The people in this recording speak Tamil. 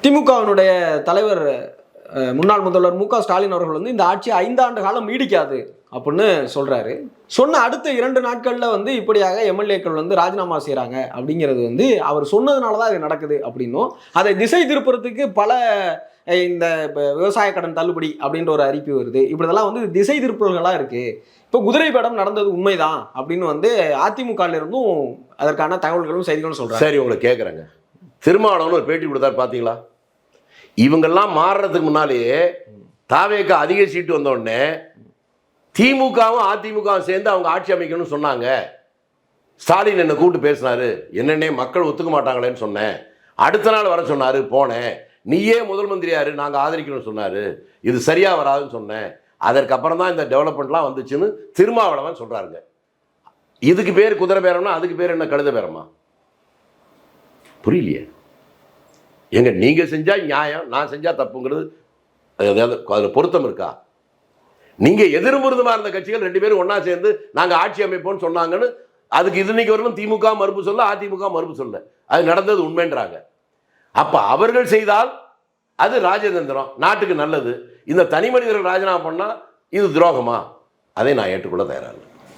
திமுகவினுடைய தலைவர் முன்னாள் முதல்வர் மு க ஸ்டாலின் அவர்கள் வந்து இந்த ஆட்சி 5 ஆண்டு காலம் நீடிக்காது அப்படின்னு சொல்றாரு. சொன்ன அடுத்த 2 நாட்கள்ல வந்து இப்படியாக எம்எல்ஏக்கள் வந்து ராஜினாமா செய்யறாங்க அப்படிங்கிறது வந்து அவர் சொன்னதுனாலதான் இது நடக்குது அப்படின்னும், அதை திசை திருப்புறதுக்கு பல இந்த விவசாய கடன் தள்ளுபடி அப்படின்ற ஒரு அறிவிப்பு வருது. இப்படிதெல்லாம் வந்து திசை திருப்பல்களா இருக்கு. இப்போ குதிரை படம் நடந்தது உண்மைதான் அப்படின்னு வந்து அதிமுக இருந்தும் அதற்கான தகவல்களும் செய்திகளும் சொல்றாங்க. சரி, உங்களை கேட்குறேங்க, திருமாவளவன் ஒரு பேட்டி கொடுத்தாரு பார்த்தீங்களா? இவங்கெல்லாம் மாறுறதுக்கு முன்னாலேயே தாவேக்கு அதிக சீட்டு வந்த உடனே திமுகவும் அதிமுகவும் சேர்ந்து அவங்க ஆட்சி அமைக்கணும்னு சொன்னாங்க. ஸ்டாலின் என்னை கூப்பிட்டு பேசினாரு, என்னன்னே மக்கள் ஒத்துக்க மாட்டாங்களேன்னு சொன்னேன். அடுத்த நாள் வர சொன்னாரு, போனேன். நீயே முதல் மந்திரியாரு, நாங்கள் ஆதரிக்கணும்னு சொன்னாரு. இது சரியா வராதுன்னு சொன்னேன். அதற்கப்புறம் தான் இந்த டெவலப்மெண்ட்லாம் வந்துச்சுன்னு திருமாவளவன் சொல்றாருங்க. இதுக்கு பேர் குதிரை பேரம்னா அதுக்கு பேர் என்ன கழுத பேரமா? புரியலையே. எங்க நீங்க செஞ்சா நியாயம், நான் செஞ்சா தப்புங்கிறது அதுல பொருத்தம் இருக்கா? நீங்க எதிர்முருதுமா இருந்த கட்சிகள் 2 பேரும் ஒன்னா சேர்ந்து நாங்க ஆட்சி அமைப்போம்னு சொன்னாங்கன்னு அதுக்கு இன்னைக்கு வரலும் திமுக மறுப்பு சொல்ல, அதிமுக மறுப்பு சொல்ல. அது நடந்தது உண்மைன்றாங்க. அப்ப அவர்கள் செய்தால் அது ராஜதந்திரம், நாட்டுக்கு நல்லது. இந்த தனி மனிதர்கள் ராஜினாமா பண்ணா இது துரோகமா? அதை நான் ஏற்றுக்கொள்ள தயாராக.